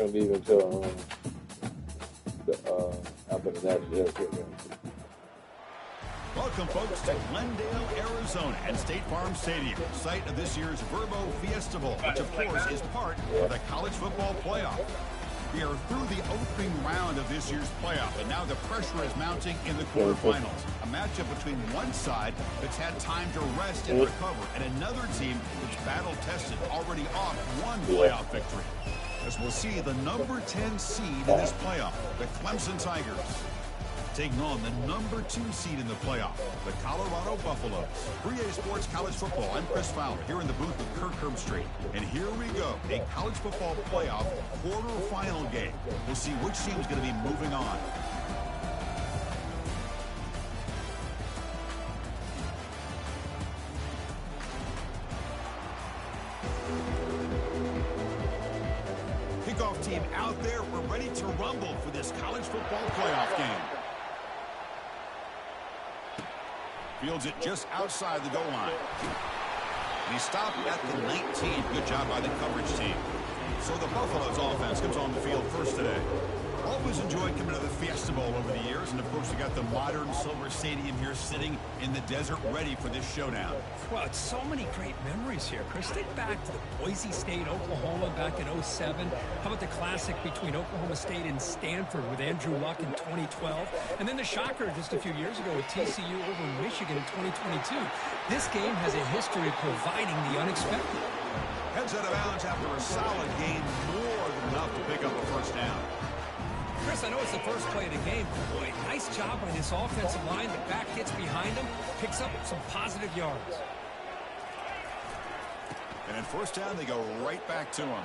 gonna leave until after the national health care. Welcome, folks, to Glendale, Arizona, and State Farm Stadium, site of this year's Verbo Fiesta Bowl, which, of course, is part of the college football playoff. We are through the opening round of this year's playoff, and now the pressure is mounting in the quarterfinals. A matchup between one side that's had time to rest and recover, and another team that's battle-tested, already off one playoff victory. As we'll see, the number 10 seed in this playoff, the Clemson Tigers, taking on the number 2 seed in the playoff, the Colorado Buffaloes. 3A Sports College Football. I'm Chris Fowler here in the booth with Kirk Herbstreit. And here we go, a college football playoff quarterfinal game. We'll see which team is going to be moving on. Kickoff team out there. We're ready to rumble for this college football playoff game. Fields it just outside the goal line. And he stopped at the 19. Good job by the coverage team. So the Buffaloes offense comes on the field first today. Always enjoyed coming to the Fiesta Bowl over the years. And, of course, we got the modern Silver Stadium here sitting in the desert ready for this showdown. Well, it's so many great memories here, Chris. Think back to the Boise State, Oklahoma back in '07. How about the classic between Oklahoma State and Stanford with Andrew Luck in 2012? And then the shocker just a few years ago with TCU over Michigan in 2022. This game has a history of providing the unexpected. Heads out of bounds after a solid gain, more than enough to pick up a first down. Chris, I know it's the first play of the game, but boy, nice job by this offensive line. The back gets behind him, picks up some positive yards. And in first down, they go right back to him.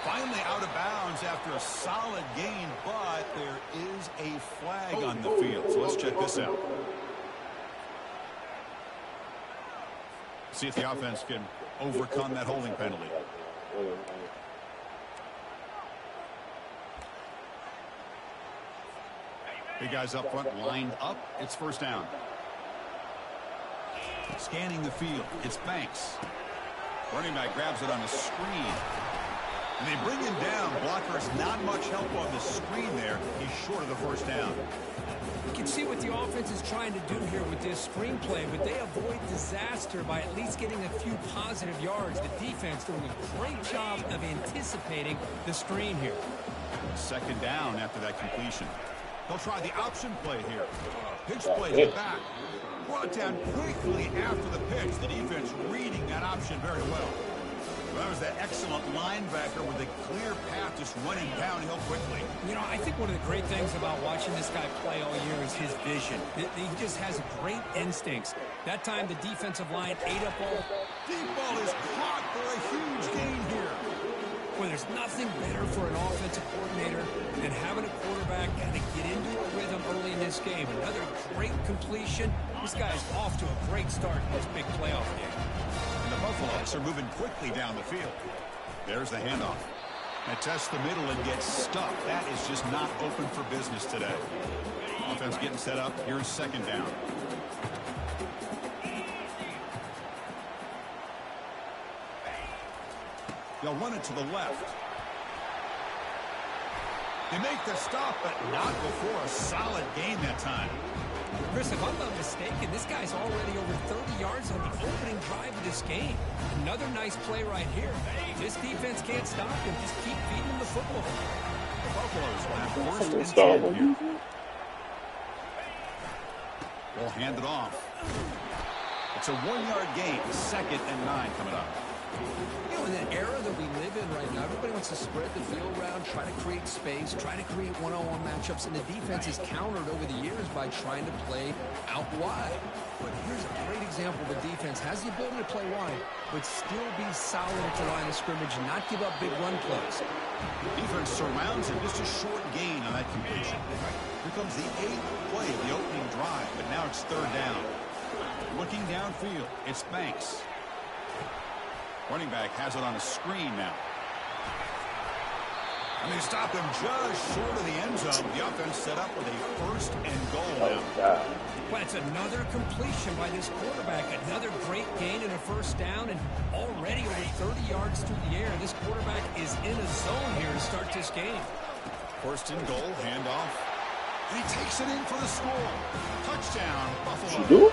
Finally out of bounds after a solid gain, but there is a flag on the field. So let's check this out. See if the offense can overcome that holding penalty. Big guys up front lined up. It's first down. Scanning the field. It's Banks. Running back grabs it on a screen. And they bring him down. Blockers not much help on the screen there. He's short of the first down. You can see what the offense is trying to do here with this screenplay, but they avoid disaster by at least getting a few positive yards. The defense doing a great job of anticipating the screen here. Second down after that completion. They'll try the option play here. Pitch play to the back. Brought down quickly after the pitch. The defense reading that option very well. That was that excellent linebacker with a clear path just running downhill quickly. You know, I think one of the great things about watching this guy play all year is his vision. He just has great instincts. That time, the defensive line ate up all. Deep ball is caught for a huge gain here. Well, there's nothing better for an offensive coordinator than having a quarterback kind of get into a rhythm early in this game. Another great completion. This guy's off to a great start in this big playoff game. And the Buffaloes are moving quickly down the field. There's the handoff. And tests the middle and gets stuffed. That is just not open for business today. Offense getting set up. Here's second down. They'll run it to the left. They make the stop, but not before a solid gain that time. Chris, if I'm not mistaken, this guy's already over 30 yards on the opening drive of this game. Another nice play right here. This defense can't stop him. Just keep feeding him the football. The Buffaloes will have first and 10 here. They'll hand it off. It's a 1-yard gain. Second and 9 coming up. You know, in the era that we live in right now, everybody wants to spread the field around, try to create space, try to create one-on-one matchups, and the defense is countered over the years by trying to play out wide. But here's a great example of a defense has the ability to play wide, but still be solid at the line of scrimmage and not give up big run plays. Defense surrounds him. Just a short gain on that completion. Here comes the 8th play of the opening drive, but now it's third down. Looking downfield, it's Banks. Running back has it on a screen now. And they stop him just short of the end zone. The offense set up with a first and goal now. But it's another completion by this quarterback. Another great gain and a first down, and already over 30 yards through the air. This quarterback is in a zone here to start this game. First and goal, handoff. And he takes it in for the score. Touchdown, Buffalo. She do?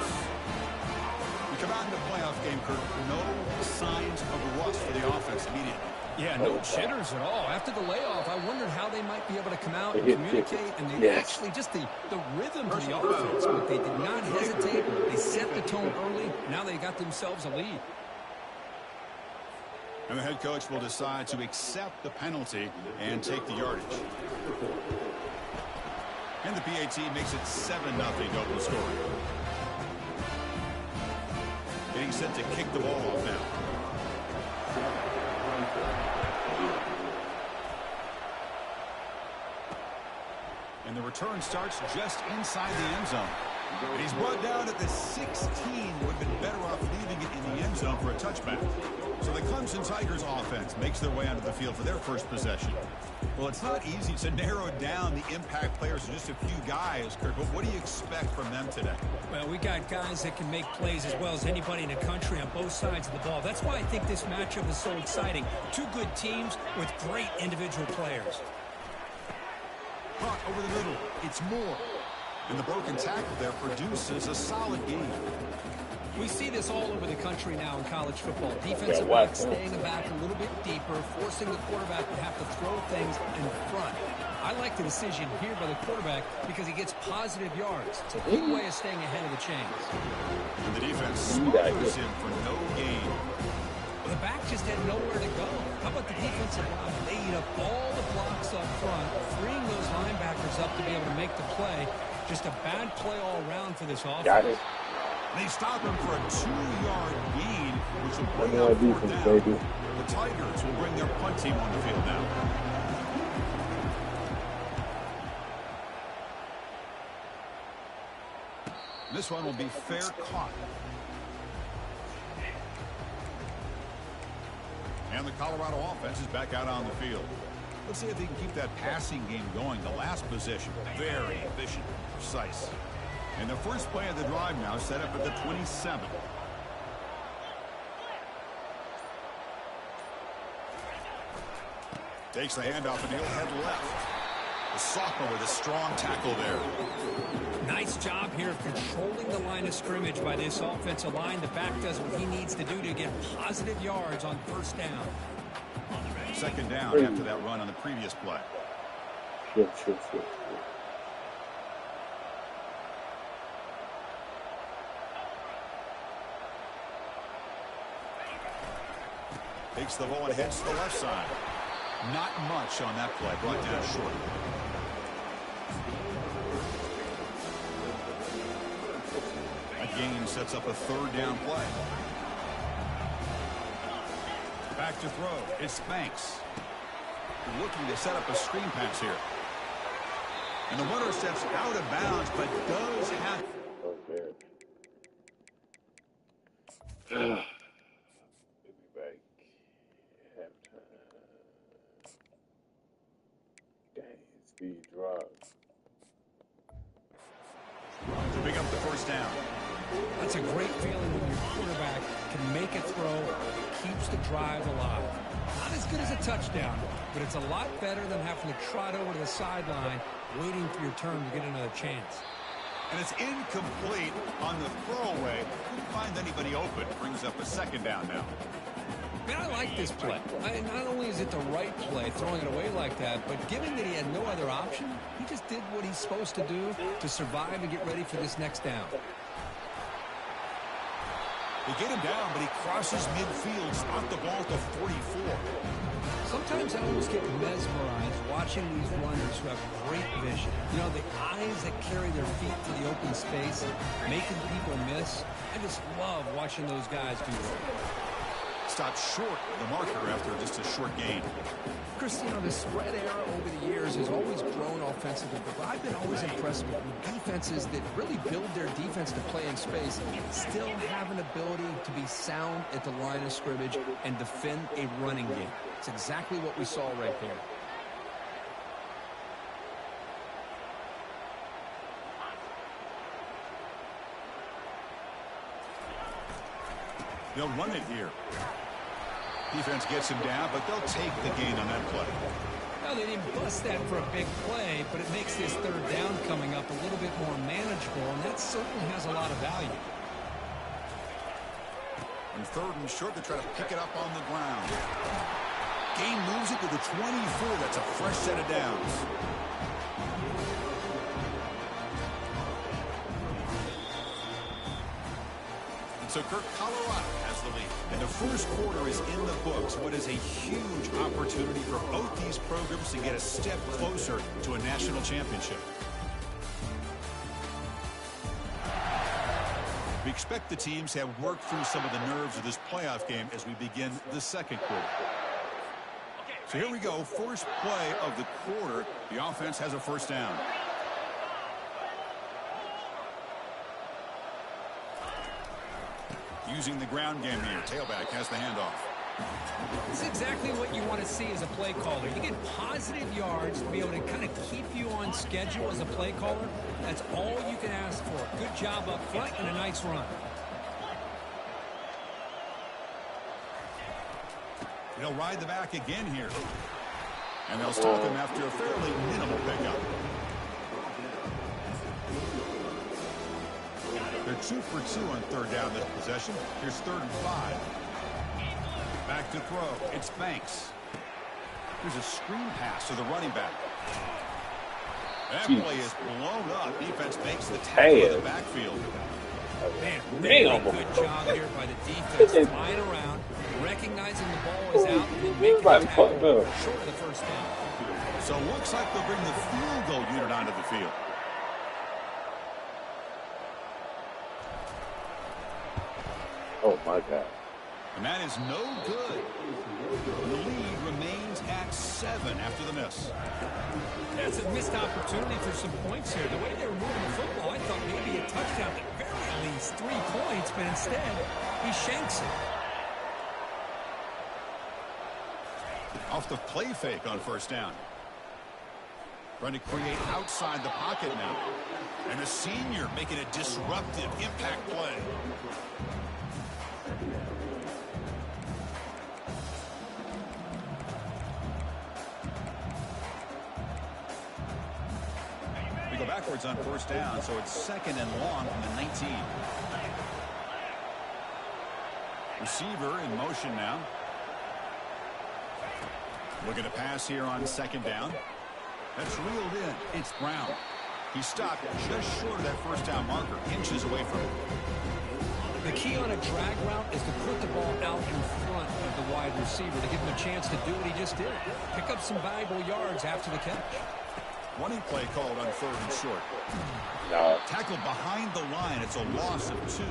We come out in the playoff game, Kurt. No signs of rust for the offense immediately. Yeah, no jitters at all. After the layoff, I wondered how they might be able to come out and communicate, and they actually just the rhythm to the offense. But they did not hesitate. They set the tone early. Now they got themselves a lead. And the head coach will decide to accept the penalty and take the yardage. And the PAT makes it 7-0 to open scoring. Getting set to kick the ball off now. And the return starts just inside the end zone. And he's brought down at the 16. Would have been better off leaving it in the end zone for a touchback. So the Clemson Tigers offense makes their way onto the field for their first possession. Well, it's not easy to narrow down the impact players to just a few guys, Kurt, but what do you expect from them today? Well, we got guys that can make plays as well as anybody in the country on both sides of the ball. That's why I think this matchup is so exciting. Two good teams with great individual players. Caught over the middle. It's Moore. And the broken tackle there produces a solid game. We see this all over the country now in college football. Defensive backs staying back a little bit deeper, forcing the quarterback to have to throw things in front. I like the decision here by the quarterback because he gets positive yards. It's a good way of staying ahead of the chains. And the defense smothers him for no gain. Well, the back just had nowhere to go. How about the defensive line? They eat up all the blocks up front, freeing those linebackers up to be able to make the play. Just a bad play all around for this offense. Got it. They stop him for a 2-yard gain, which will bring More up fourth defense, down. baby. The Tigers will bring their punt team on the field now. This one will be fair caught. And the Colorado offense is back out on the field. Let's see if they can keep that passing game going. The last possession, very efficient, precise. And the first play of the drive now set up at the 27. Takes the handoff and he'll head left. The sophomore with a strong tackle there. Nice job here of controlling the line of scrimmage by this offensive line. The back does what he needs to do to get positive yards on first down. Second down after that run on the previous play. Sure. Takes the ball and heads to the left side. Not much on that play. Brought down short. That gain sets up a third down play. Back to throw. It's Banks. Looking to set up a screen pass here. And the runner steps out of bounds, but does have... We'll be back. Halftime. Dang, speed drop. To pick up the first down. That's a great feeling when your quarterback can make a throw, keeps the drive alive. Not as good as a touchdown, but it's a lot better than having to trot over to the sideline, waiting for your turn to get another chance. And it's incomplete on the throwaway. Couldn't find anybody open. Brings up a second down now. Man, I like this play. Not only is it the right play, throwing it away like that, but given that he had no other option, he just did what he's supposed to do to survive and get ready for this next down. They get him down, but he crosses midfield, spot the ball at the 44. Sometimes I almost get mesmerized watching these runners who have great vision. You know, the eyes that carry their feet to the open space, making people miss. I just love watching those guys do that. Stopped short of the marker after just a short gain. Chris, you know, the spread era over the years has always grown offensively, but I've been always impressed with defenses that really build their defense to play in space, still have an ability to be sound at the line of scrimmage and defend a running game. It's exactly what we saw right there. They'll run it here. Defense gets him down, but they'll take the gain on that play. Well, they didn't bust that for a big play, but it makes this third down coming up a little bit more manageable, and that certainly has a lot of value. And third and short, they try to pick it up on the ground. Gain moves it to the 24. That's a fresh set of downs. And so Kirk, Colorado has the lead. And the first quarter is in the books. What is a huge opportunity for both these programs to get a step closer to a national championship. We expect the teams to have worked through some of the nerves of this playoff game as we begin the second quarter. So here we go, first play of the quarter. The offense has a first down. Using the ground game here. Tailback has the handoff. This is exactly what you want to see as a play caller. You get positive yards to be able to kind of keep you on schedule as a play caller. That's all you can ask for. Good job up front and a nice run. They'll ride the back again here. And they'll stop him after a fairly minimal pickup. They're 2 for 2 on third down this possession. Here's 3rd and 5. Back to throw. It's Banks. Here's a screen pass to the running back. That play is blown up. Defense makes the tackle in the backfield. Man, really good job here by the defense. Flying around, recognizing the ball is out, and making the tackle short of the first down. So it looks like they'll bring the field goal unit onto the field. Oh, my God. And that is no good. The lead remains at 7 after the miss. That's a missed opportunity for some points here. The way they were moving the football, I thought maybe a touchdown, at very least 3 points, but instead, he shanks it. Off the play fake on first down. Trying to create outside the pocket now. And a senior making a disruptive impact play. We go backwards on first down, so it's 2nd and long from the 19. Receiver in motion now. Looking to pass here on 2nd down. That's reeled in. It's Brown. He stopped just short of that first down marker, inches away from it. The key on a drag route is to put the ball out in front of the wide receiver to give him a chance to do what he just did. Pick up some valuable yards after the catch. Running play called on 3rd and short. No. Tackled behind the line. It's a loss of 2.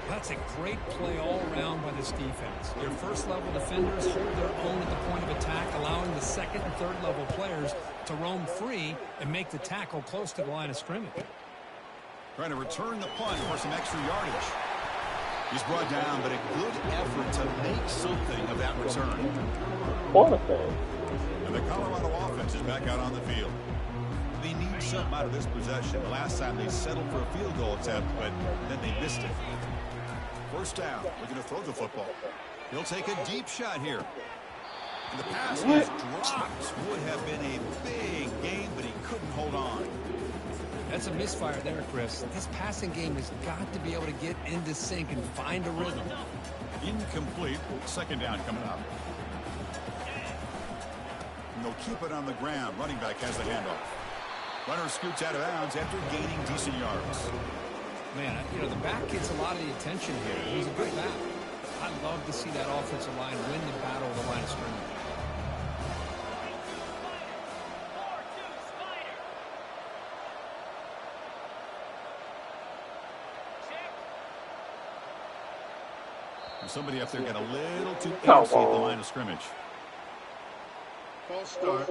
That's a great play all around by this defense. Your first-level defenders hold their own at the point of attack, allowing the second and third-level players to roam free and make the tackle close to the line of scrimmage. Trying to return the punt for some extra yardage. He's brought down, but a good effort to make something of that return. What a thing. And the Colorado offense is back out on the field. They need something out of this possession. The last time they settled for a field goal attempt, but then they missed it. First down, looking to throw the football. He'll take a deep shot here. And the pass is dropped. Would have been a big game, but he couldn't hold on. That's a misfire there, Chris. This passing game has got to be able to get into sync and find a rhythm. Incomplete. 2nd down coming up. And they'll keep it on the ground. Running back has the handoff. Runner scoots out of bounds after gaining decent yards. Man, you know, the back gets a lot of the attention here. He's a good back. I'd love to see that offensive line win the battle of the line of scrimmage. Somebody up there got a little too antsy at the line of scrimmage. False start.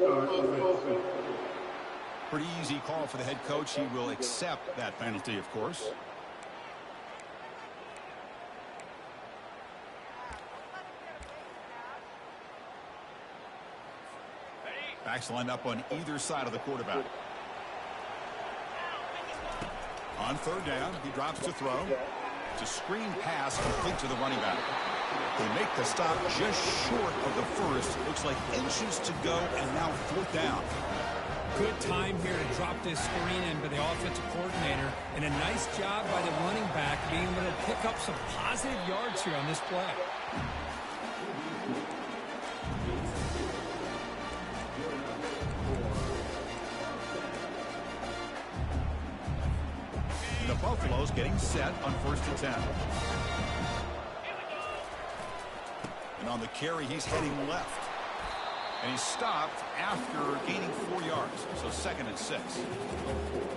Pretty easy call for the head coach. He will accept that penalty, of course. Backs lined up on either side of the quarterback. On 3rd down, he drops to throw. It's a screen pass complete to the running back. They make the stop just short of the first. Looks like inches to go, and now 4th down. Good time here to drop this screen in by the offensive coordinator, and a nice job by the running back being able to pick up some positive yards here on this play. The Buffaloes getting set on 1st and 10. And on the carry, he's heading left. And he's stopped after gaining 4 yards. So 2nd and 6.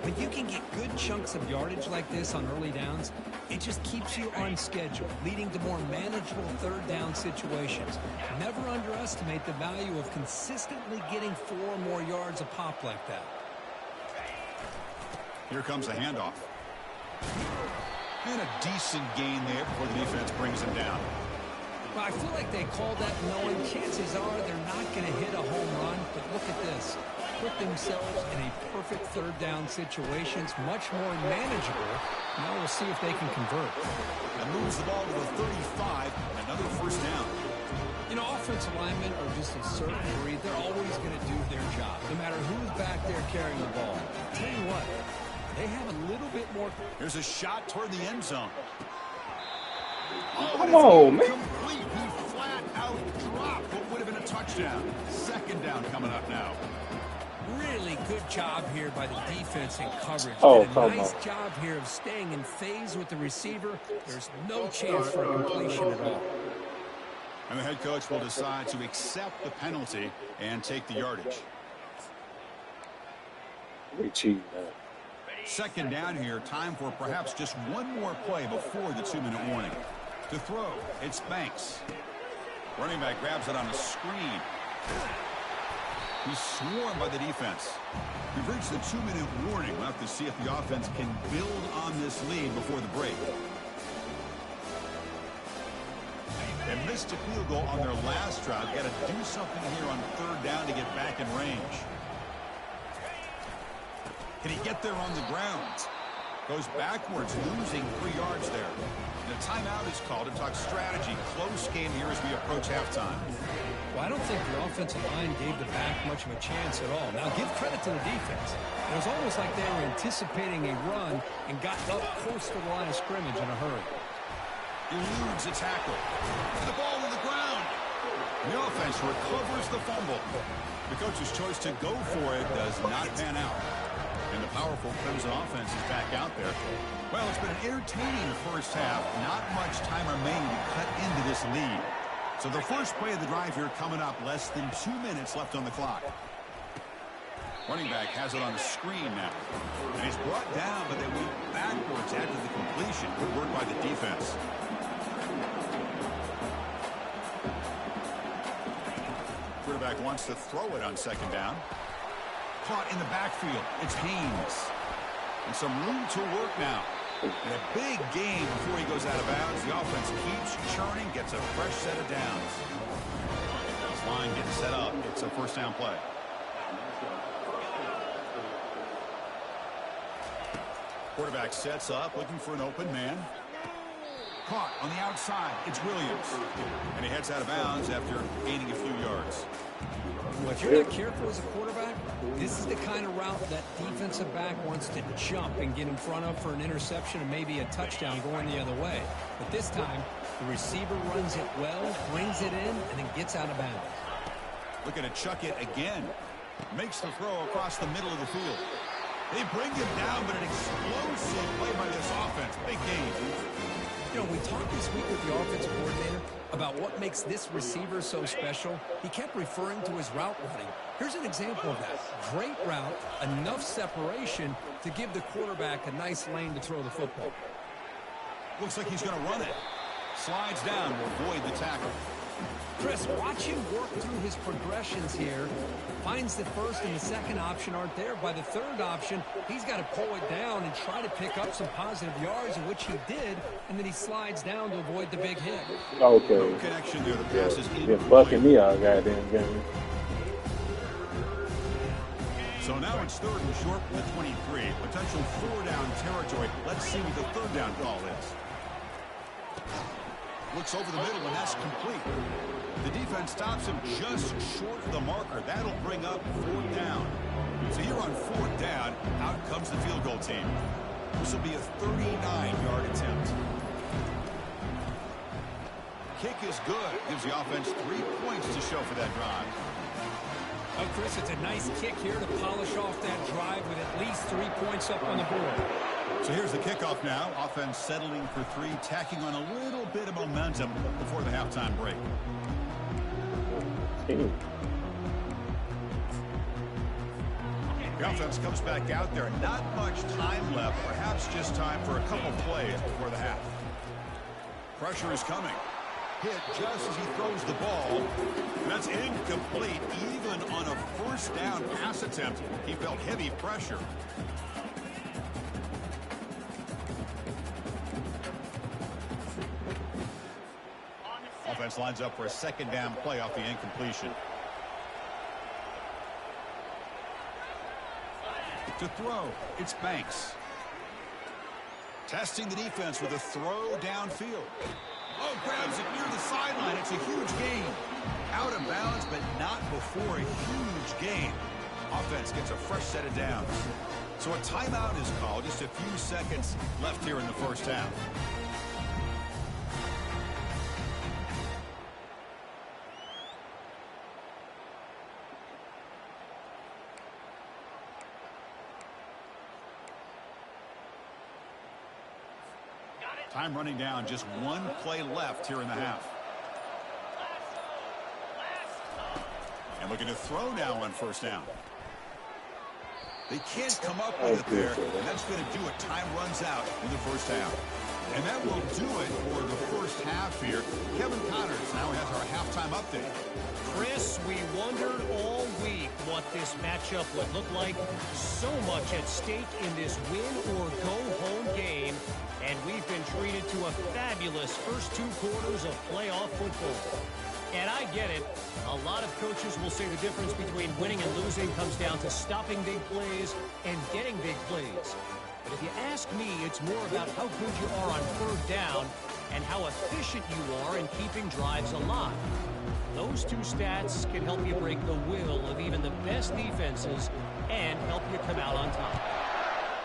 When you can get good chunks of yardage like this on early downs, it just keeps you on schedule, leading to more manageable 3rd down situations. Never underestimate the value of consistently getting 4 or more yards a pop like that. Here comes the handoff. And a decent gain there before the defense brings him down. Well, I feel like they called that knowing chances are they're not going to hit a home run, but look at this. Put themselves in a perfect 3rd down situations, much more manageable. Now we'll see if they can convert. And moves the ball to the 35, another 1st down. You know, offensive linemen are just a certain breed. They're always going to do their job, no matter who's back there carrying the ball. I'll tell you what, they have a little bit more. Here's a shot toward the end zone. Come on, man. Complete. He flat out dropped what would have been a touchdown. 2nd down coming up now. Really good job here by the defense in coverage. Oh, Did a come nice on. job here of staying in phase with the receiver. There's no chance for a completion at all. And the head coach will decide to accept the penalty and take the yardage. They cheating, man. 2nd down here. Time for perhaps just one more play before the 2-minute warning. To throw, it's Banks. Running back grabs it on a screen. He's swarmed by the defense. We've reached the 2-minute warning. We'll have to see if the offense can build on this lead before the break. They missed a field goal on their last drive. Got to do something here on 3rd down to get back in range. Can he get there on the ground? Goes backwards, losing 3 yards there. And a timeout is called to talk strategy. Close game here as we approach halftime. Well, I don't think the offensive line gave the back much of a chance at all. Now, give credit to the defense. It was almost like they were anticipating a run and got up close to the line of scrimmage in a hurry. Eludes a tackle. The ball to the ground. The offense recovers the fumble. The coach's choice to go for it does not pan out. And the powerful Clemson offense is back out there. Well, it's been an entertaining 1st half. Not much time remaining to cut into this lead. So the first play of the drive here coming up. Less than 2 minutes left on the clock. Running back has it on the screen now. And he's brought down, but they went backwards after the completion. Good work by the defense. Quarterback wants to throw it on 2nd down. Caught in the backfield. It's Haynes. And some room to work now. And a big gain before he goes out of bounds. The offense keeps churning, gets a fresh set of downs. This line getting set up. It's a 1st down play. Quarterback sets up, looking for an open man. Caught on the outside. It's Williams. And he heads out of bounds after gaining a few yards. Well, if you're not careful as a quarterback, this is the kind of route that defensive back wants to jump and get in front of for an interception and maybe a touchdown going the other way. But this time, the receiver runs it well, brings it in, and then gets out of bounds. Looking to chuck it again. Makes the throw across the middle of the field. They bring him down, but an explosive play by this offense. Big game. You know, we talked this week with the offensive coordinator about what makes this receiver so special. He kept referring to his route running. Here's an example of that. Great route, enough separation to give the quarterback a nice lane to throw the football. Looks like he's going to run it. Slides down, will avoid the tackle. Chris, watch him work through his progressions here. Finds the 1st and the 2nd option aren't there. By the 3rd option, he's got to pull it down and try to pick up some positive yards, in which he did, and then he slides down to avoid the big hit. Okay. No connection there. The pass is Been bucking me out, goddamn game. So now it's 3rd and short from the 23. Potential 4-down territory. Let's see what the 3rd down call is. Looks over the middle, and that's complete. The defense stops him just short of the marker. That'll bring up 4th down. So here on 4th down, out comes the field goal team. This will be a 39-yard attempt. Kick is good. Gives the offense 3 points to show for that drive. Oh, Chris, it's a nice kick here to polish off that drive with at least 3 points up on the board. So here's the kickoff now. Offense settling for 3, tacking on a little bit of momentum before the halftime break. The offense comes back out there. Not much time left. Perhaps just time for a couple plays before the half. Pressure is coming. Hit just as he throws the ball. That's incomplete. Even on a 1st down pass attempt, he felt heavy pressure. Offense lines up for a 2nd down play off the incompletion. To throw, it's Banks. Testing the defense with a throw downfield. Oh, grabs it near the sideline. It's a huge gain. Out of bounds, but not before a huge gain. Offense gets a fresh set of downs. So a timeout is called. Just a few seconds left here in the 1st half. Time running down, just 1 play left here in the half. And looking to throw now on 1st down. They can't come up with it there, and that's going to do it. Time runs out in the 1st half. And that will do it for the 1st half here. Kevin Connors now has our halftime update. Chris, we wondered all week what this matchup would look like. So much at stake in this win-or-go-home game. And we've been treated to a fabulous first 2 quarters of playoff football. And I get it. A lot of coaches will say the difference between winning and losing comes down to stopping big plays and getting big plays. But if you ask me, it's more about how good you are on 3rd down and how efficient you are in keeping drives alive. Those 2 stats can help you break the will of even the best defenses and help you come out on top.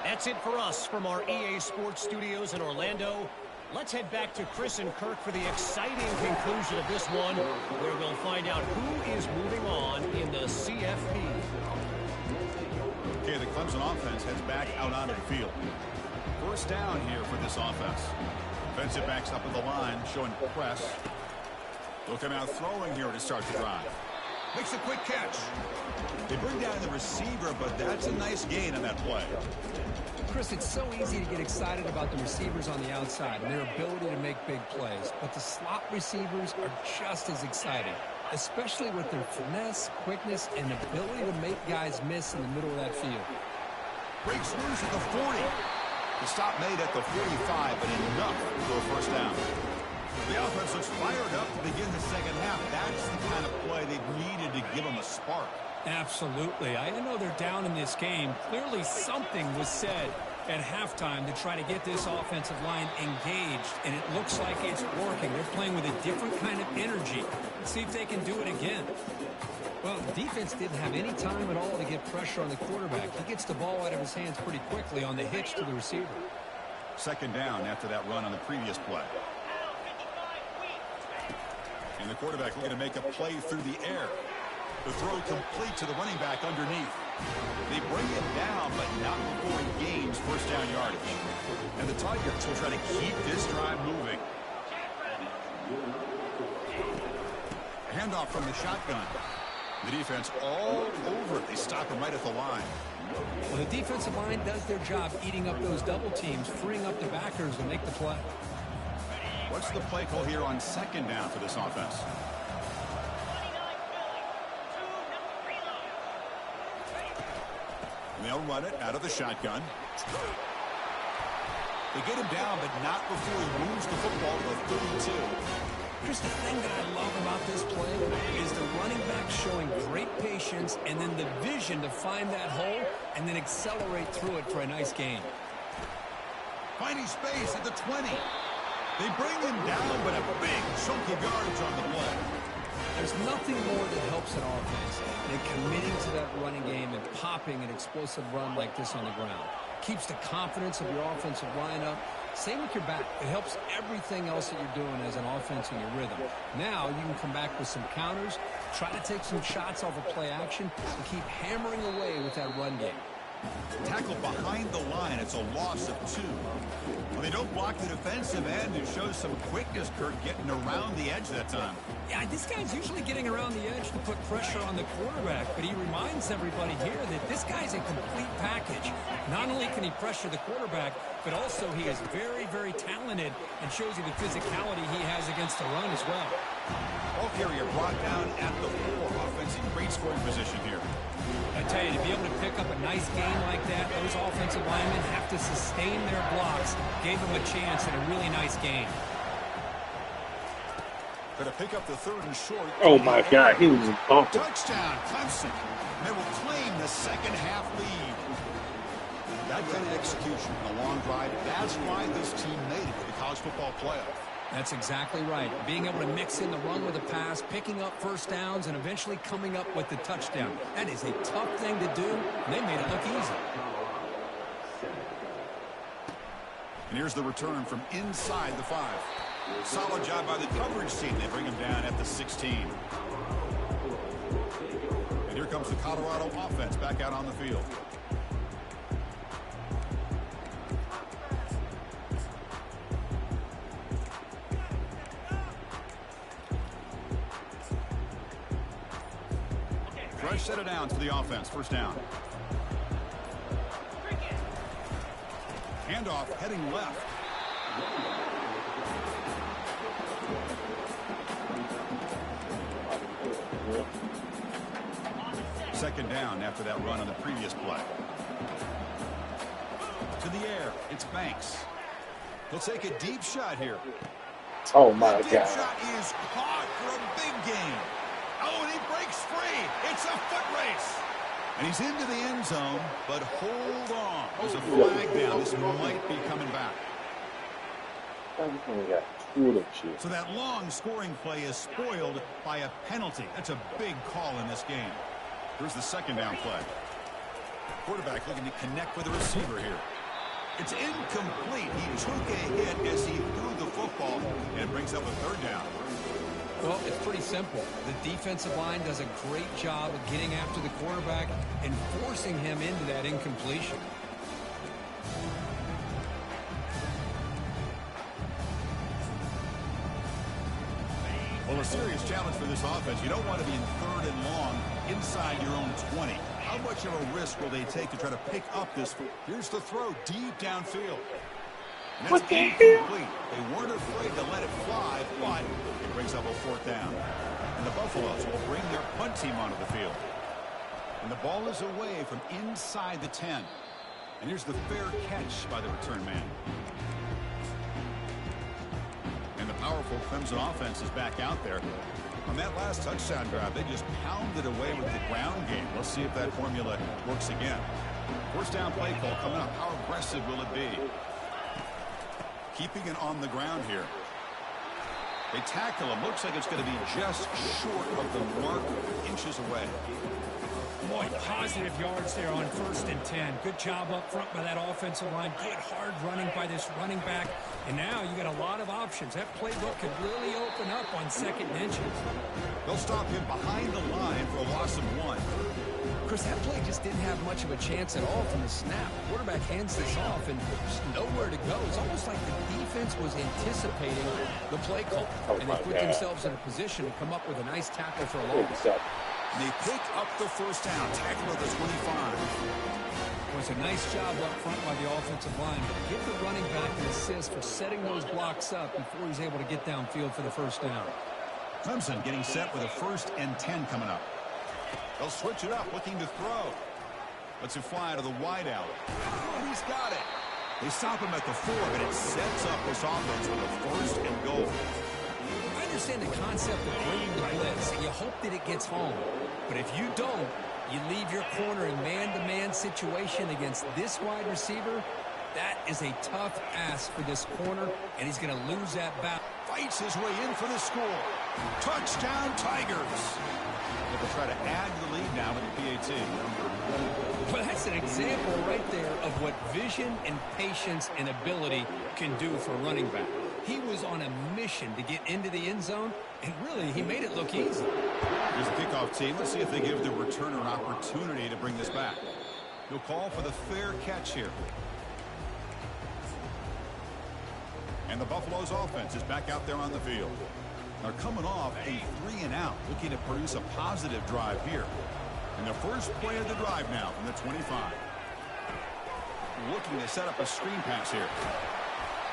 That's it for us from our EA Sports Studios in Orlando. Let's head back to Chris and Kirk for the exciting conclusion of this one, where we'll find out who is moving on in the CFP. Okay, the Clemson offense heads back out onto the field. 1st down here for this offense. Defensive backs up at the line, showing press. They'll come out throwing here to start the drive. Makes a quick catch. They bring down the receiver, but that's a nice gain on that play. Chris, it's so easy to get excited about the receivers on the outside and their ability to make big plays. But the slot receivers are just as exciting, especially with their finesse, quickness, and ability to make guys miss in the middle of that field. Breaks loose at the 40. The stop made at the 45, but enough for a 1st down. The offense looks fired up to begin the 2nd half. That's the kind of play they've needed to give them a spark. Absolutely. I know they're down in this game. Clearly something was said at halftime to try to get this offensive line engaged, and it looks like it's working. They're playing with a different kind of energy. Let's see if they can do it again. Well, the defense didn't have any time at all to get pressure on the quarterback. He gets the ball out of his hands pretty quickly on the hitch to the receiver. 2nd down after that run on the previous play. And the quarterback looking to make a play through the air. The throw complete to the running back underneath. They bring it down, but not before he gains 1st down yardage. And the Tigers will try to keep this drive moving. A handoff from the shotgun. The defense all over it. They stop him right at the line. Well, the defensive line does their job eating up those double teams, freeing up the backers to make the play. What's the play call here on 2nd down for this offense? And they'll run it out of the shotgun. They get him down, but not before he moves the football to 32. Here's the thing that I love about this play is the running back showing great patience and then the vision to find that hole and then accelerate through it for a nice gain. Finding space at the 20. They bring him down, but a big chunk of yardage on the play. There's nothing more that helps an offense than committing to that running game and popping an explosive run like this on the ground. Keeps the confidence of your offensive line up. Same with your back. It helps everything else that you're doing as an offense in your rhythm. Now you can come back with some counters, try to take some shots off of play action, and keep hammering away with that run game. Tackled behind the line. It's a loss of 2. Well, they don't block the defensive end. It shows some quickness, Kurt, getting around the edge that time. Yeah, this guy's usually getting around the edge to put pressure on the quarterback, but he reminds everybody here that this guy's a complete package. Not only can he pressure the quarterback, but also he is very, very talented and shows you the physicality he has against the run as well. Ball carrier brought down at the 4. Offense in great scoring position here. I tell you, to be able to pick up a nice game like that, those offensive linemen have to sustain their blocks. Gave them a chance at a really nice game. Going to pick up the 3rd and short. Oh my God, he was bumping. Touchdown, Clemson. They will claim the second half lead. That kind of execution in a long drive, that's why this team made it to the college football playoff. That's exactly right. Being able to mix in the run with a pass, picking up first downs, and eventually coming up with the touchdown. That is a tough thing to do, and they made it look easy. And here's the return from inside the 5. Solid job by the coverage team. They bring him down at the 16. And here comes the Colorado offense back out on the field. Fresh set of downs for the offense. First down. Handoff heading left. Second down after that run on the previous play. To the air. It's Banks. He'll take a deep shot here. Oh my That deep God. shot is caught for a big gain. Oh, and he breaks free. It's a foot race. And he's into the end zone, but hold on. There's a flag down. This might be coming back. So that long scoring play is spoiled by a penalty. That's a big call in this game. Here's the second down play. Quarterback looking to connect with the receiver here. It's incomplete. He took a hit as he threw the football and brings up a third down. Well, it's pretty simple. The defensive line does a great job of getting after the quarterback and forcing him into that incompletion. Well, a serious challenge for this offense. You don't want to be in 3rd and long inside your own 20. How much of a risk will they take to try to pick up this? Here's the throw deep downfield. And that's incomplete. They weren't afraid to let it fly, but it brings up a 4th down. And the Buffaloes will bring their punt team onto the field. And the ball is away from inside the 10. And here's the fair catch by the return man. And the powerful Clemson offense is back out there. On that last touchdown drive, they just pounded away with the ground game. Let's see if that formula works again. First down play call coming up. How aggressive will it be? Keeping it on the ground here. They tackle him. Looks like it's going to be just short of the mark, inches away. Boy, positive yards there on 1st and 10. Good job up front by that offensive line. Good hard running by this running back. And now you got a lot of options. That playbook could really open up on 2nd and inches. They'll stop him behind the line for a loss of 1. Chris, that play just didn't have much of a chance at all from the snap. The quarterback hands this off and there's nowhere to go. It's almost like the defense was anticipating the play call. And they put themselves in a position to come up with a nice tackle for a loss. And they pick up the first down. Tackle at the 25. It was a nice job up front by the offensive line, but give the running back an assist for setting those blocks up before he's able to get downfield for the first down. Clemson getting set with a 1st and 10 coming up. They'll switch it up, looking to throw. Lets it fly to the wide out. Oh, he's got it. They stop him at the 4, but it sets up this offense with a 1st and goal. I understand the concept of bringing the blitz, and you hope that it gets home. But if you don't, you leave your corner in man-to-man situation against this wide receiver, That is a tough ask for this corner, and he's going to lose that battle. Fights his way in for the score. Touchdown, Tigers. They'll try to add to the lead now with the PAT. Well, that's an example right there of what vision and patience and ability can do for a running back. He was on a mission to get into the end zone, and really, he made it look easy. Here's the kickoff team. Let's see if they give the returner an opportunity to bring this back. He'll call for the fair catch here. And the Buffalo's offense is back out there on the field. They're coming off a 3-and-out, looking to produce a positive drive here. And the first play of the drive now from the 25. Looking to set up a screen pass here.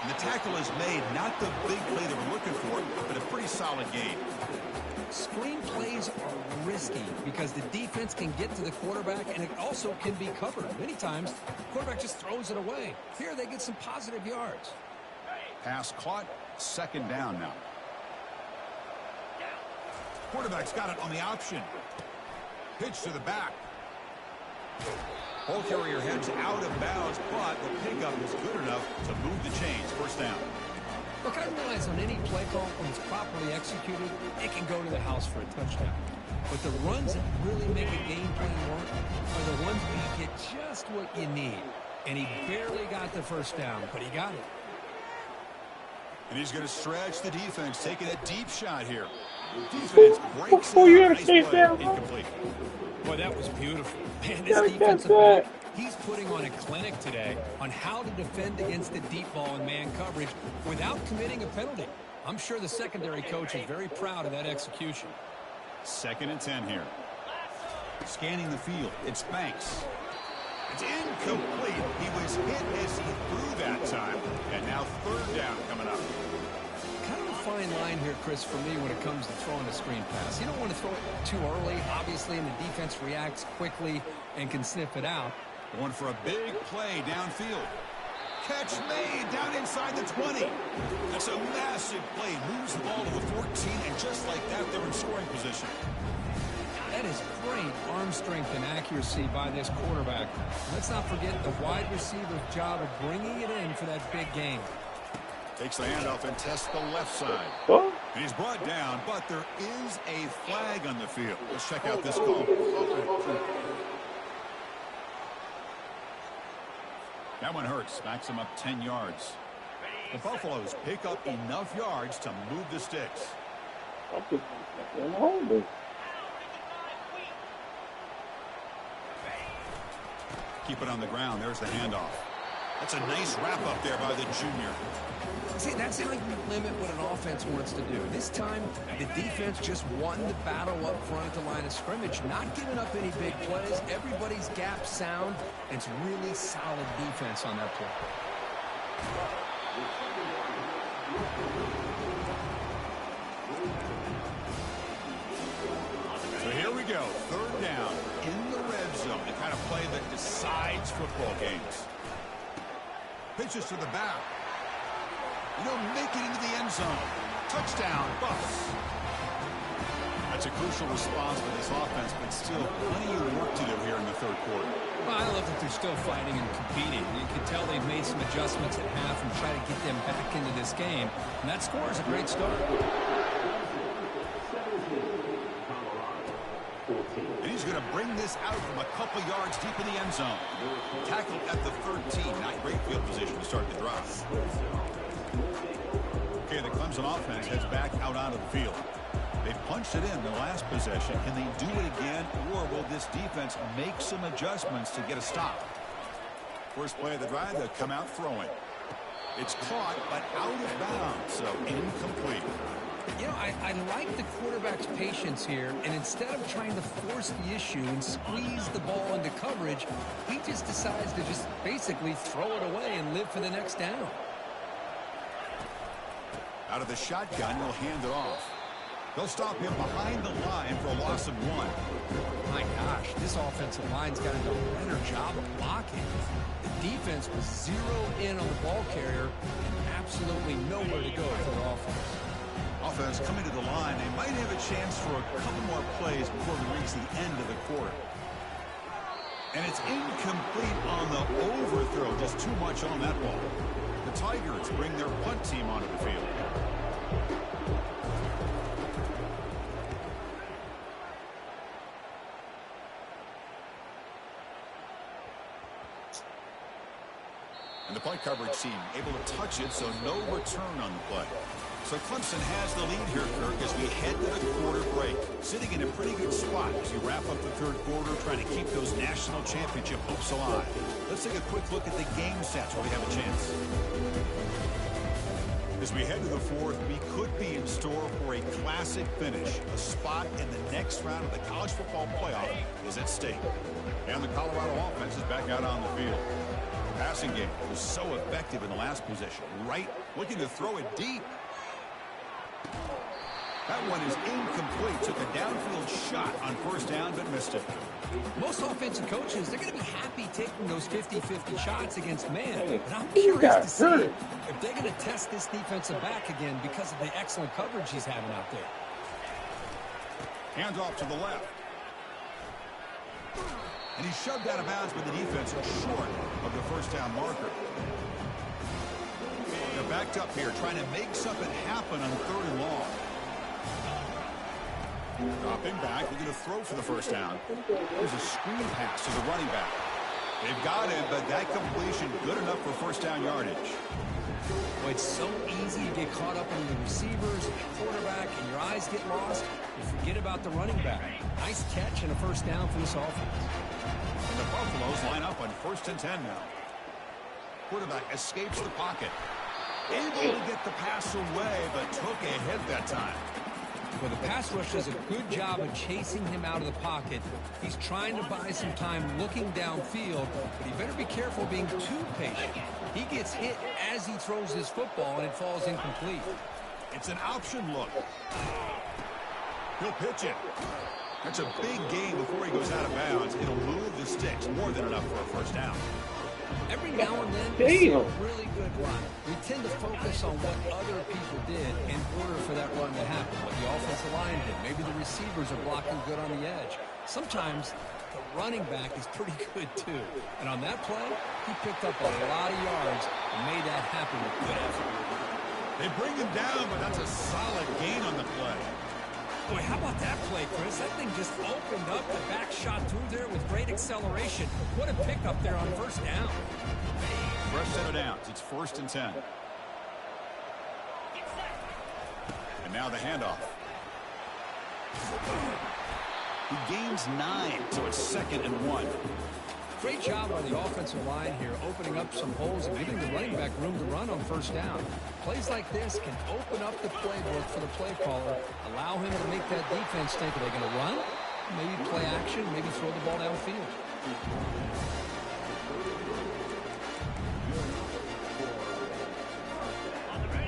And the tackle is made, not the big play that we're looking for, but a pretty solid gain. Screen plays are risky because the defense can get to the quarterback, and it also can be covered. Many times, the quarterback just throws it away. Here, they get some positive yards. Pass caught, second down now. Quarterback's got it on the option. Pitch to the back. Ball carrier heads out of bounds, but the pickup is good enough to move the chains. First down. Look, I realize on any play call, when it's properly executed, it can go to the house for a touchdown. But the runs that really make a game plan work are the ones where you get just what you need. And he barely got the first down, but he got it. And he's going to stretch the defense, taking a deep shot here. Defense breaks it. Nice play. Incomplete. Boy, that was beautiful. Man, this defensive back, he's putting on a clinic today on how to defend against the deep ball and man coverage without committing a penalty. I'm sure the secondary coach is very proud of that execution. 2nd and 10 here. Scanning the field. It's Banks. It's incomplete. He was hit as he threw that time. And now 3rd down coming up. Kind of a fine line here, Chris, for me when it comes to throwing a screen pass. You don't want to throw it too early, obviously, and the defense reacts quickly and can sniff it out. Going for a big play downfield. Catch made down inside the 20. That's a massive play. Moves the ball to the 14, and just like that, they're in scoring position. That is great arm strength and accuracy by this quarterback. Let's not forget the wide receiver's job of bringing it in for that big game. Takes the handoff and tests the left side. And he's brought down, but there is a flag on the field. Let's check out this call. That one hurts. Backs him up 10 yards. The Buffaloes pick up enough yards to move the sticks. Keep it on the ground. There's the handoff. That's a nice wrap up there by the junior. See, that's how you limit what an offense wants to do. This time, the defense just won the battle up front at the line of scrimmage, not giving up any big plays. Everybody's gap sound. It's really solid defense on that play. So here we go. 3rd down in the red zone. The kind of play that decides football games. Pitches to the back. You don't make it into the end zone. Touchdown, Buffs. That's a crucial response for this offense, but still plenty of work to do here in the 3rd quarter. Well, I love that they're still fighting and competing. You can tell they've made some adjustments at half and try to get them back into this game. And that score is a great start. And he's going to bring this out from a couple yards deep in the end zone. Tackled at the 13. Not great field position to start the drive. Okay, the Clemson offense heads back out onto the field. They punched it in the last possession. Can they do it again, or will this defense make some adjustments to get a stop? First play of the drive, they'll come out throwing. It's caught, but out of bounds, so incomplete. You know, I like the quarterback's patience here, and instead of trying to force the issue and squeeze the ball into coverage, he just decides to just basically throw it away and live for the next down. Out of the shotgun, he'll hand it off. They'll stop him behind the line for a loss of 1. My gosh, this offensive line's got to do a better job of blocking. The defense was zeroed in on the ball carrier and absolutely nowhere to go for the offense. Offense coming to the line. They might have a chance for a couple more plays before we reach the end of the quarter. And it's incomplete on the overthrow. Just too much on that ball. The Tigers bring their punt team onto the field. And the punt coverage team able to touch it, so no return on the play. So Clemson has the lead here, Kirk, as we head to the quarter break. Sitting in a pretty good spot as we wrap up the third quarter, trying to keep those national championship hopes alive. Let's take a quick look at the game stats while we have a chance. As we head to the fourth, we could be in store for a classic finish. A spot in the next round of the college football playoff is at stake. And the Colorado offense is back out on the field. The passing game was so effective in the last possession. Right, looking to throw it deep. That one is incomplete. Took a downfield shot on first down, but missed it. Most offensive coaches, they're going to be happy taking those 50-50 shots against man. But I'm curious to see if they're going to test this defensive back again because of the excellent coverage he's having out there. Hands off to the left. And he's shoved out of bounds with the defense short of the first down marker. They're backed up here, trying to make something happen on third and long. Dropping back, looking to throw for the first down. There's a screen pass to the running back. They've got him, but that completion good enough for first down yardage. Well, it's so easy to get caught up in the receivers and the quarterback, and your eyes get lost. You forget about the running back. Nice catch and a first down for this offense. And the Buffaloes line up on 1st and 10 now. Quarterback escapes the pocket. Able to get the pass away, but took a hit that time. Well, the pass rush does a good job of chasing him out of the pocket. He's trying to buy some time looking downfield, but he better be careful being too patient. He gets hit as he throws his football, and it falls incomplete. It's an option look. He'll pitch it. That's a big gain before he goes out of bounds. It'll move the sticks more than enough for a first down. Every now and then, we see a really good run. We tend to focus on what other people did in order for that run to happen, what the offensive line did. Maybe the receivers are blocking good on the edge. Sometimes the running back is pretty good, too. And on that play, he picked up a lot of yards and made that happen with good effort. They bring him down, but that's a solid gain on the play. Boy, how about that play, Chris? That thing just opened up. The back shot through there with great acceleration. What a pickup there on first down. Fresh set of downs. It's 1st and 10. And now the handoff. He gains 9, so it's 2nd and 1. Great job on the offensive line here, opening up some holes and giving the running back room to run on first down. Plays like this can open up the playbook for the play caller, allow him to make that defense think, are they going to run? Maybe play action, maybe throw the ball downfield.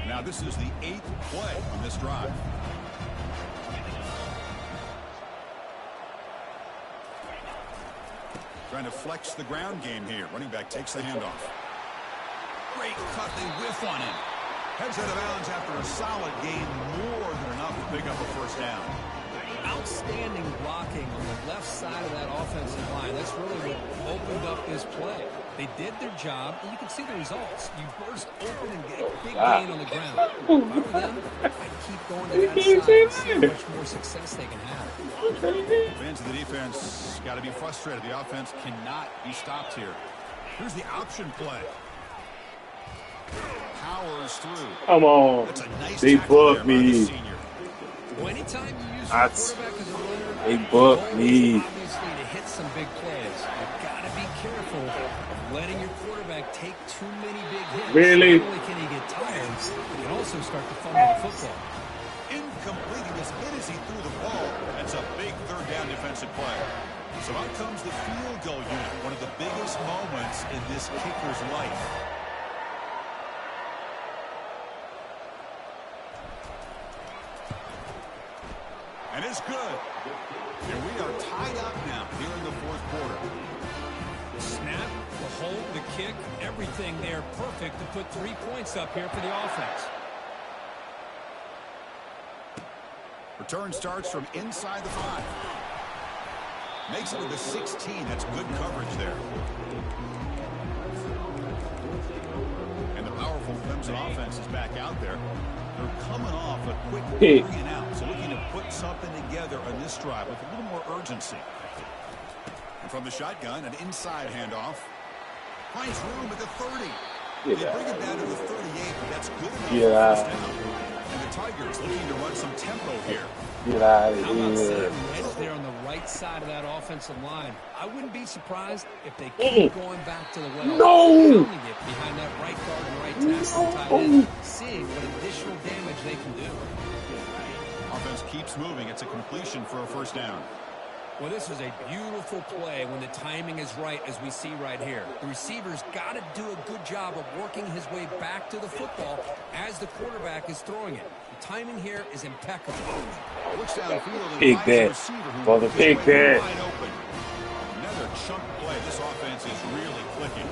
Now this is the 8th play on this drive. Trying to flex the ground game here. Running back takes the handoff. Great cut. They whiff on him. Heads out of bounds after a solid gain. More than enough to pick up a first down. Outstanding blocking on the left side of that offensive line. That's really what opened up this play. They did their job, and you can see the results. You burst open and get a big gain on the ground. If I were them, I'd keep going to that side and see how much more success they can have. Fans of the defense got to be frustrated. The offense cannot be stopped here. Here's the option play. Powers through. Come on. That's a nice They tackle there booked by the me. senior. Well, anytime you use your quarterback as a runner, They the booked goal me. is obviously to hit some big plays. You've got to be careful of letting your quarterback take too many big hits. Really? Not only can he get tired, he can also start to fumble the football. Incomplete. He was hit as he threw the ball. That's a big third down defensive play. So out comes the field goal unit. One of the biggest moments in this kicker's life. And it's good. And we are tied up now here in the fourth quarter. The snap, the hold, the kick, everything there perfect to put 3 points up here for the offense. Return starts from inside the 5. Makes it to the 16. That's good coverage there. And the powerful Clemson offense is back out there. They're coming off a quick 3 and out, so looking to put something together on this drive with a little more urgency. And from the shotgun, an inside handoff. Finds room at the 30. They bring it down to the 38, but that's good enough for first down. And the Tigers looking to run some tempo here. Get out of How about here. seeing edge there on the right side of that offensive line? I wouldn't be surprised if they keep going back to the well. No! Pounding it behind that right guard and right tackle tight end, seeing what additional damage they can do. Offense keeps moving. It's a completion for a first down. Well, this is a beautiful play when the timing is right, as we see right here. The receiver's got to do a good job of working his way back to the football as the quarterback is throwing it. The timing here is impeccable. Looks downfield and Big finds the bet. receiver who Well, the worked his big way bet. wide open. Another chunk play. This offense is really clicking.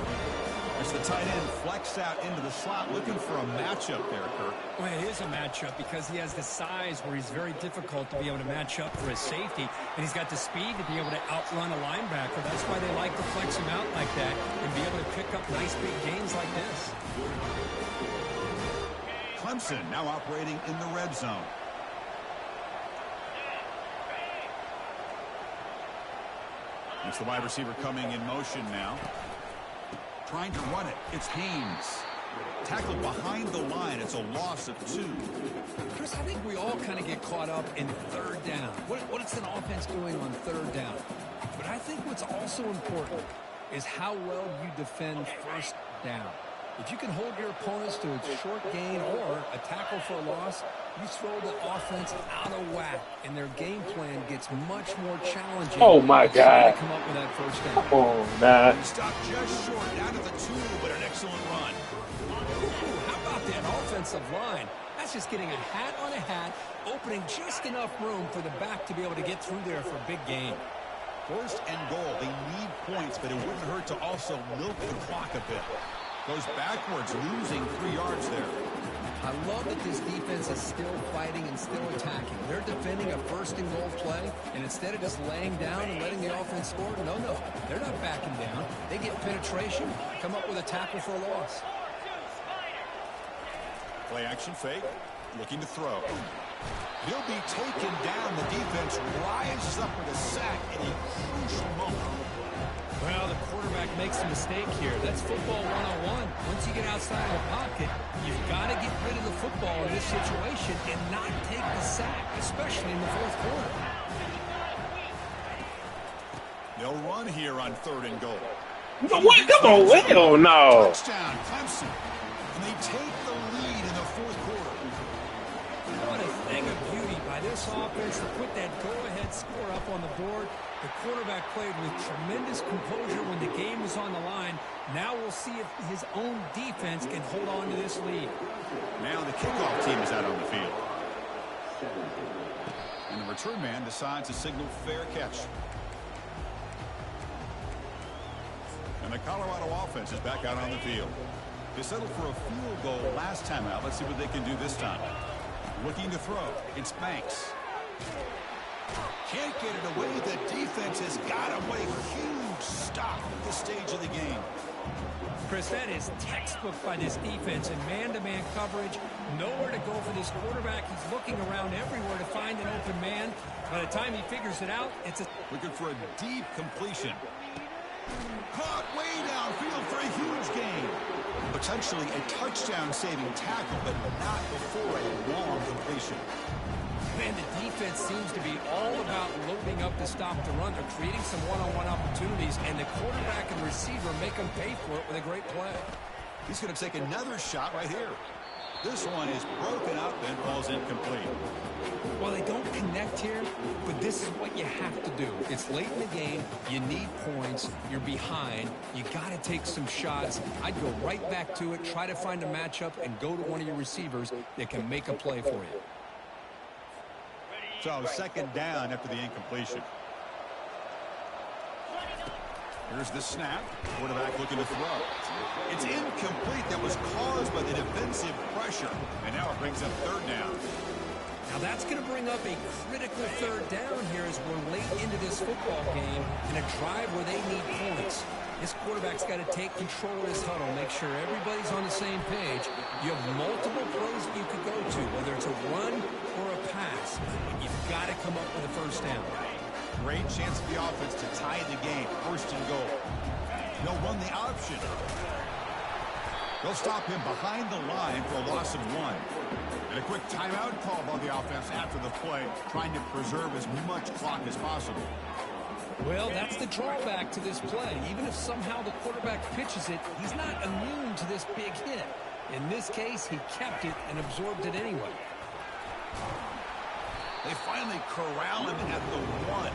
As the tight end flexed out into the slot, looking for a matchup there, Kirk. Well, it is a matchup because he has the size where he's very difficult to be able to match up for his safety, and he's got the speed to be able to outrun a linebacker. That's why they like to flex him out like that and be able to pick up nice big gains like this. Clemson now operating in the red zone. It's the wide receiver coming in motion now. Trying to run it. It's Haynes. Tackled behind the line. It's a loss of 2. Chris, I think we all kind of get caught up in third down. What is an offense doing on third down? But I think what's also important is how well you defend first down. If you can hold your opponents to a short gain or a tackle for a loss, you throw the offense out of whack, and their game plan gets much more challenging. Oh, my God. To come up with that first down. Come on, man. Stopped just short. Down to the 2, but an excellent run. Ooh, how about that offensive line? That's just getting a hat on a hat, opening just enough room for the back to be able to get through there for a big gain. First and goal. They need points, but it wouldn't hurt to also milk the clock a bit. Goes backwards, losing 3 yards there. I love that this defense is still fighting and still attacking. They're defending a first and goal play, and instead of just laying down and letting the offense score, no, they're not backing down. They get penetration, come up with a tackle for a loss. Play action fake, looking to throw. He'll be taken down. The defense rises up with a sack in a crucial moment. Well, the quarterback makes a mistake here. That's football 101. Once you get outside of the pocket, you've got to get rid of the football in this situation and not take the sack, especially in the fourth quarter. They'll run here on third and goal. No, what? Come on, hell no. Touchdown, Clemson. And they take the lead in the fourth quarter. What a thing of beauty by this offense to put that go-ahead score up on the board. The quarterback played with tremendous composure when the game was on the line. Now we'll see if his own defense can hold on to this lead. Now the kickoff team is out on the field. And the return man decides to signal fair catch. And the Colorado offense is back out on the field. They settled for a field goal last time out. Let's see what they can do this time. Looking to throw. It's Banks. Can't get it away. The defense has got him. What a huge stop at this stage of the game. Chris, that is textbook by this defense in man-to-man coverage. Nowhere to go for this quarterback. He's looking around everywhere to find an open man. By the time he figures it out, it's a... Looking for a deep completion. Caught way downfield for a huge gain. Potentially a touchdown-saving tackle, but not before a long completion. Man, the defense seems to be all about loading up to stop the run. They're creating some one-on-one opportunities, and the quarterback and receiver make them pay for it with a great play. He's going to take another shot right here. This one is broken up and falls incomplete. Well, they don't connect here, but this is what you have to do. It's late in the game. You need points. You're behind. You got to take some shots. I'd go right back to it, try to find a matchup, and go to one of your receivers that can make a play for you. So second down after the incompletion. Here's the snap. Quarterback looking to throw. It's incomplete. That was caused by the defensive pressure. And now it brings up third down. Now that's going to bring up a critical third down here as we're late into this football game in a drive where they need points. This quarterback's got to take control of this huddle, make sure everybody's on the same page. You have multiple plays that you could go to, whether it's a run or a pass. But you've got to come up with a first down. Great chance for the offense to tie the game. First and goal. They'll run the option. They'll stop him behind the line for a loss of 1. And a quick timeout call by the offense after the play, trying to preserve as much clock as possible. Well, that's the drawback to this play. Even if somehow the quarterback pitches it, he's not immune to this big hit. In this case, he kept it and absorbed it anyway. They finally corral him at the 1.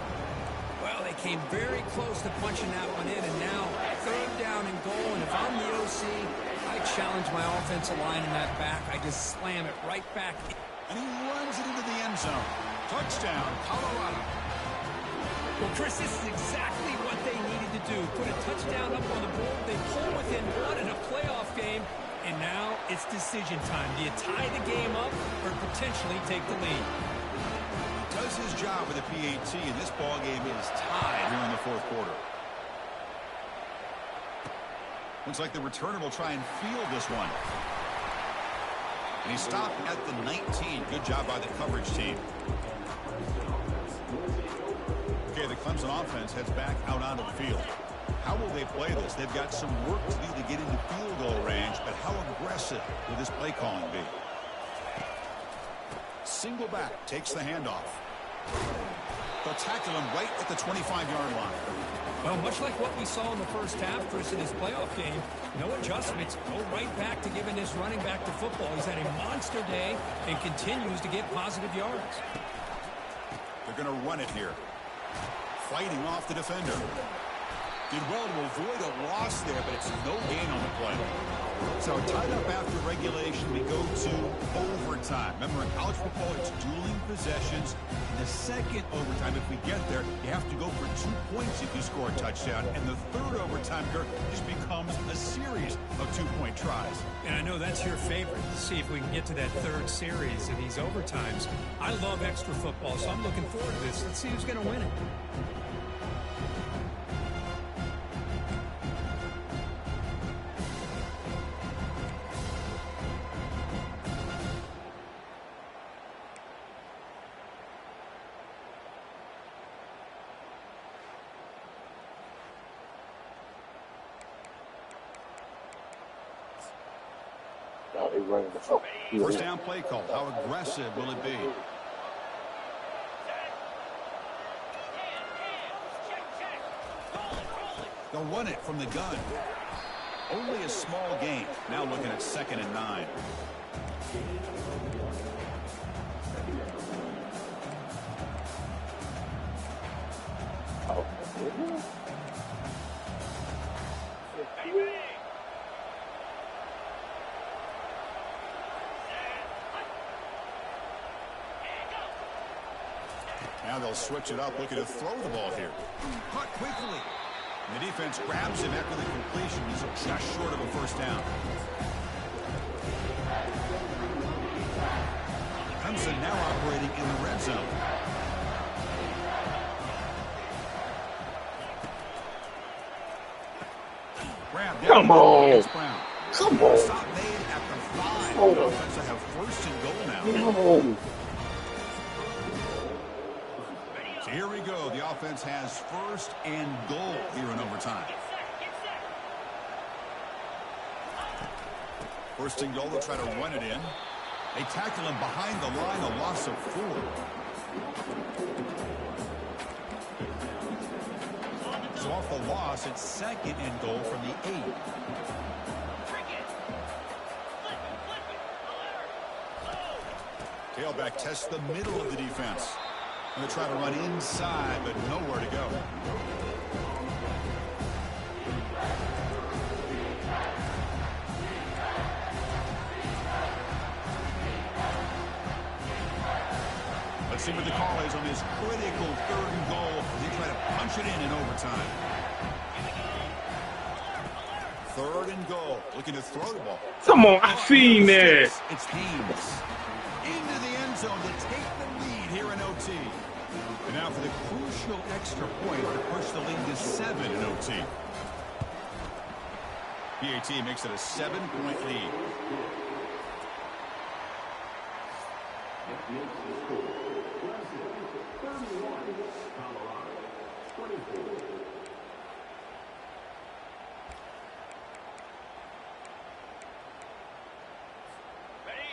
Well, they came very close to punching that one in, and now third down and goal. And if I'm the OC, I challenge my offensive line in that back. I just slam it right back. And he runs it into the end zone. Touchdown, Colorado. Well, Chris, this is exactly what they needed to do. Put a touchdown up on the board. They pull within 1 in a playoff game. And now it's decision time. Do you tie the game up or potentially take the lead? Does his job with the PAT, and this ball game is tied here in the fourth quarter. Looks like the returner will try and field this one. And he stopped at the 19. Good job by the coverage team. Okay, the Clemson offense heads back out onto the field. How will they play this? They've got some work to do to get into field goal range, but how aggressive will this play calling be? Single back takes the handoff. They'll tackle him right at the 25-yard line. Well, much like what we saw in the first half, Chris, in his playoff game, no adjustments. Go right back to giving this running back to football. He's had a monster day and continues to get positive yards. They're going to run it here. Fighting off the defender. Did well to avoid a loss there, but it's no gain on the play. So tied up after regulation, we go to overtime. Remember, in college football, it's dueling possessions. In the second overtime, if we get there, you have to go for 2 points if you score a touchdown. And the third overtime, Kirk, just becomes a series of 2-point tries. And I know that's your favorite, to see if we can get to that third series of these overtimes. I love extra football, so I'm looking forward to this. Let's see who's going to win it. First down play call. How aggressive will it be? They'll run it from the gun. Only a small gain. Now looking at 2nd and 9. Now they'll switch it up, looking to throw the ball here. Caught quickly. And the defense grabs him after the completion. He's just short of a first down. Clemson now operating in the red zone. Come on. Come on. Stop made at the 5. The offense will have first and goal now. No. So here we go. The offense has first and goal here in overtime. First and goal, they'll try to run it in. They tackle him behind the line, a loss of 4. So off the loss, it's 2nd and goal from the 8. Tailback tests the middle of the defense. Going to try to run inside, but nowhere to go. Let's see what the call is on this critical 3rd and goal. They try to punch it in overtime. 3rd and goal. Looking to throw the ball. Come on, I seen that. It's Haynes. Into the end zone to take the lead here in OT. And now for the crucial extra point to push the lead to 7 in OT. PAT makes it a 7-point lead.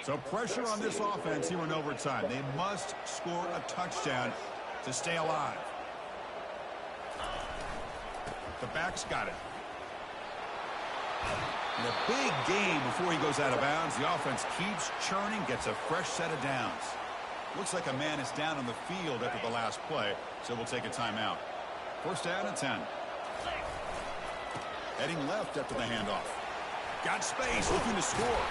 So pressure on this offense here in overtime. They must score a touchdown to stay alive. The back's got it. And a big gain before he goes out of bounds. The offense keeps churning, gets a fresh set of downs. Looks like a man is down on the field after the last play, so we'll take a timeout. First down and 10. Heading left after the handoff. Got space, looking to score.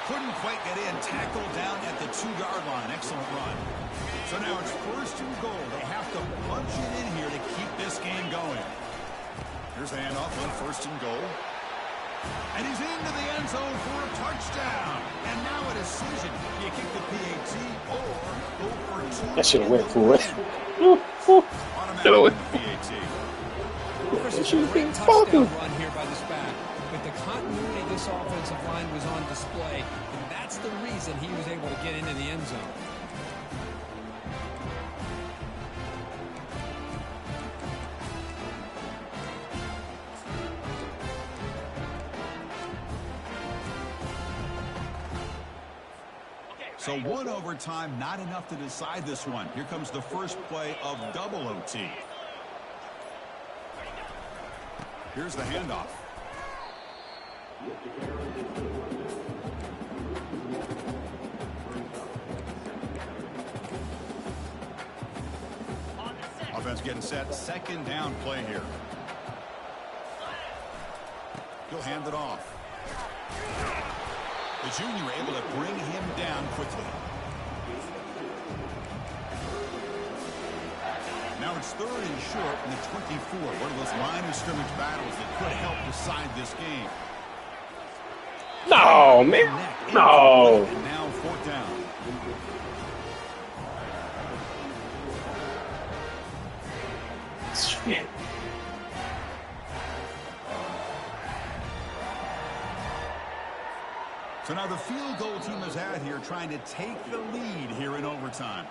Couldn't quite get in. Tackled down at the 2-yard line. Excellent run. So now it's first and goal. They have to punch it in here to keep this game going. Here's the handoff on first and goal. And he's into the end zone for a touchdown. And now a decision. Do you kick the PAT or go for 2? That should have went for it. Automatic in the PAT. It should have been touchdown run here by this back. But the continuity of this offensive line was on display, and that's the reason he was able to get into the end zone. So one overtime, not enough to decide this one. Here comes the first play of double OT. Here's the handoff. Offense getting set. Second down play here. He'll hand it off. The junior able to bring him down quickly. Now it's third and short in the 24. One of those line of scrimmage battles that could help decide this game. No, man. No. And now fourth down. Shit. So now the field goal team is out here trying to take the lead here in overtime.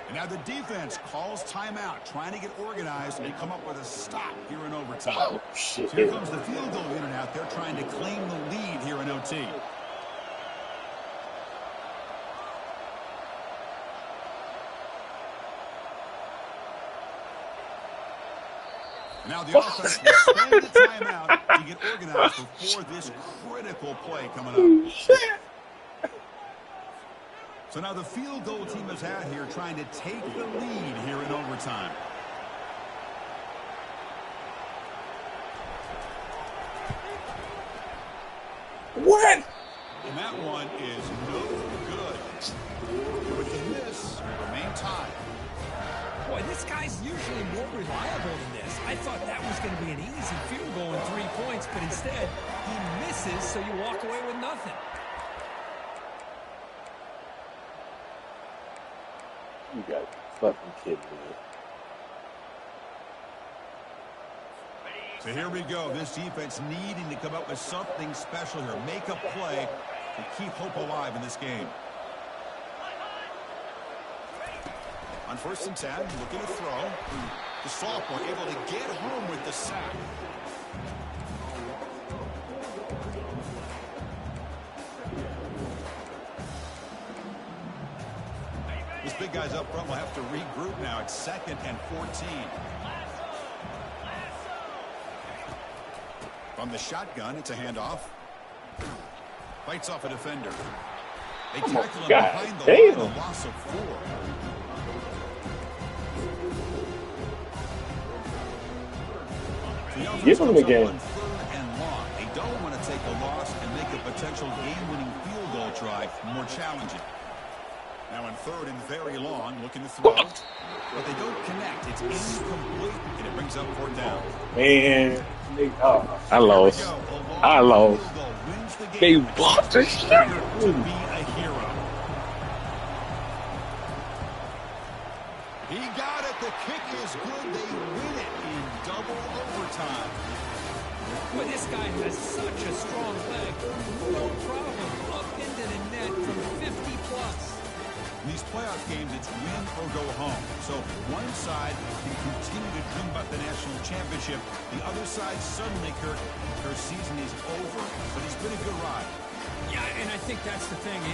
And now the defense calls timeout, trying to get organized and come up with a stop here in overtime. Oh, shit. So here comes the field goal unit out there trying to claim the lead here in OT. Now the offense will spend the timeout to get organized before this critical play coming up. So now the field goal team is out here trying to take the lead here in overtime. What? And that one is no good. With the miss, remain tied. Boy, this guy's usually more reliable than this. I thought that was going to be an easy field goal and 3 points, but instead, he misses, so you walk away with nothing. You got fucking kidding me. So here we go. This defense needing to come up with something special here. Make a play to keep hope alive in this game. On first and 10, looking to throw. The sophomore able to get home with the sack. This big guy's up front will have to regroup now. It's second and 14. From the shotgun, it's a handoff. Fights off a defender. They tackle him behind the line, a loss of 4. Give him the game. And long. They don't want to take a loss and make a potential game-winning field goal try more challenging. Now in third and very long, looking to throw. But they don't connect. It's incomplete, and it brings up fourth down. Man, I lost. I lost. They blocked the shit. To be a hero. time. Boy, this guy has such a strong leg. No problem up into the net from 50+. In these playoff games, it's win or go home. So one side can continue to dream about the national championship. The other side suddenly, Kirk, their season is over, but it's been a good ride. Yeah, and I think that's the thing.